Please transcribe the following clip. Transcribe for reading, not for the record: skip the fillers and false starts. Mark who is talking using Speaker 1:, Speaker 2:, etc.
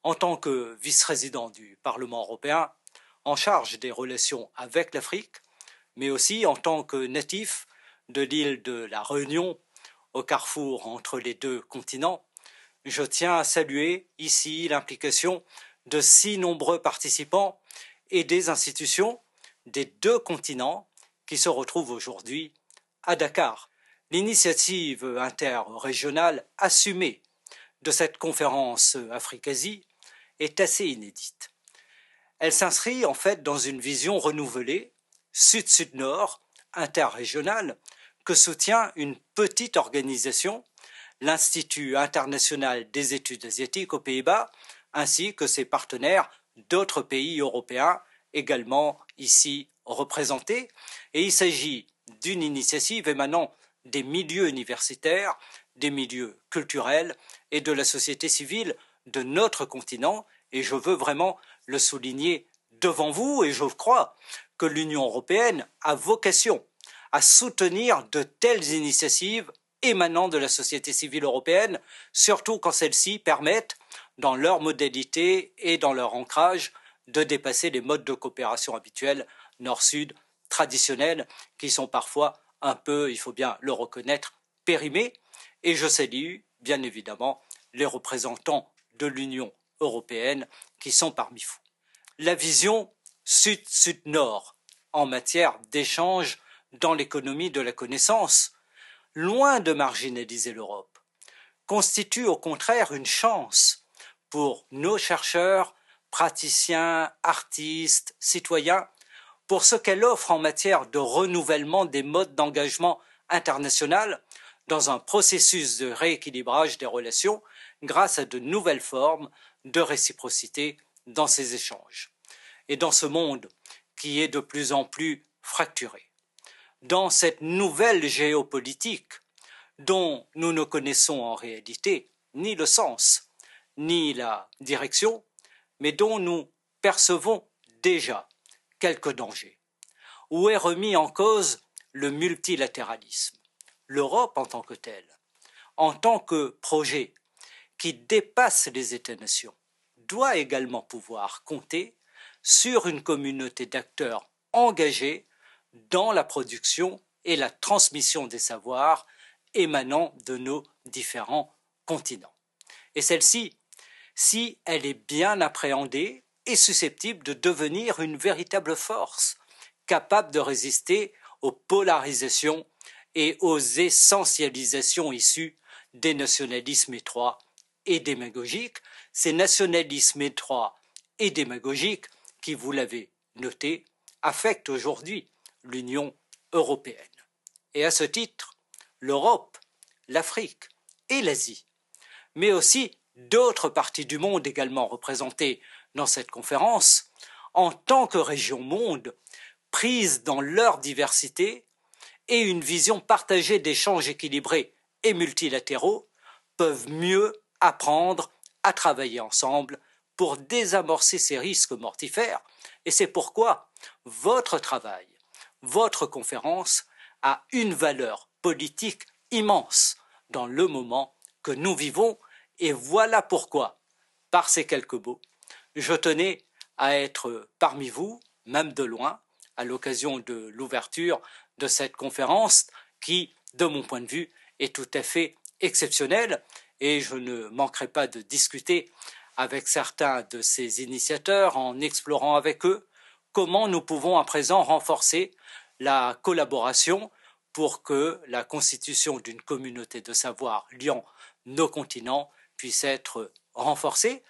Speaker 1: En tant que vice-président du Parlement européen, en charge des relations avec l'Afrique, mais aussi en tant que natif de l'île de la Réunion, au carrefour entre les deux continents, je tiens à saluer ici l'implication de si nombreux participants et des institutions des deux continents qui se retrouvent aujourd'hui à Dakar. L'initiative interrégionale assumée de cette conférence Afrique-Asie est assez inédite. Elle s'inscrit en fait dans une vision renouvelée, sud-sud-nord, interrégionale, que soutient une petite organisation, l'Institut international des études asiatiques aux Pays-Bas, ainsi que ses partenaires d'autres pays européens également ici représentés. Et il s'agit d'une initiative émanant des milieux universitaires, des milieux culturels et de la société civile de notre continent, et je veux vraiment le souligner devant vous, et je crois que l'Union européenne a vocation à soutenir de telles initiatives émanant de la société civile européenne, surtout quand celles-ci permettent, dans leurs modalités et dans leur ancrage, de dépasser les modes de coopération habituels nord-sud traditionnels qui sont parfois un peu, il faut bien le reconnaître, périmés. Et je salue bien évidemment les représentants de l'Union européenne qui sont parmi vous. La vision sud-sud-nord en matière d'échange dans l'économie de la connaissance, loin de marginaliser l'Europe, constitue au contraire une chance pour nos chercheurs, praticiens, artistes, citoyens, pour ce qu'elle offre en matière de renouvellement des modes d'engagement international dans un processus de rééquilibrage des relations grâce à de nouvelles formes de réciprocité dans ces échanges. Et dans ce monde qui est de plus en plus fracturé, dans cette nouvelle géopolitique dont nous ne connaissons en réalité ni le sens, ni la direction, mais dont nous percevons déjà quelques dangers, où est remis en cause le multilatéralisme, l'Europe en tant que telle, en tant que projet qui dépasse les États-nations, doit également pouvoir compter sur une communauté d'acteurs engagés dans la production et la transmission des savoirs émanant de nos différents continents. Et celle-ci, si elle est bien appréhendée, est susceptible de devenir une véritable force, capable de résister aux polarisations et aux essentialisations issues des nationalismes étroits et démagogiques, ces nationalismes étroits et démagogiques qui, vous l'avez noté, affectent aujourd'hui l'Union européenne. Et à ce titre, l'Europe, l'Afrique et l'Asie, mais aussi d'autres parties du monde également représentées dans cette conférence, en tant que région monde, prises dans leur diversité et une vision partagée d'échanges équilibrés et multilatéraux, peuvent mieux apprendre à travailler ensemble pour désamorcer ces risques mortifères. Et c'est pourquoi votre travail, votre conférence a une valeur politique immense dans le moment que nous vivons. Et voilà pourquoi, par ces quelques mots, je tenais à être parmi vous, même de loin, à l'occasion de l'ouverture de cette conférence qui, de mon point de vue, est tout à fait exceptionnelle, et je ne manquerai pas de discuter avec certains de ces initiateurs en explorant avec eux comment nous pouvons à présent renforcer la collaboration pour que la constitution d'une communauté de savoir liant nos continents puisse être renforcée.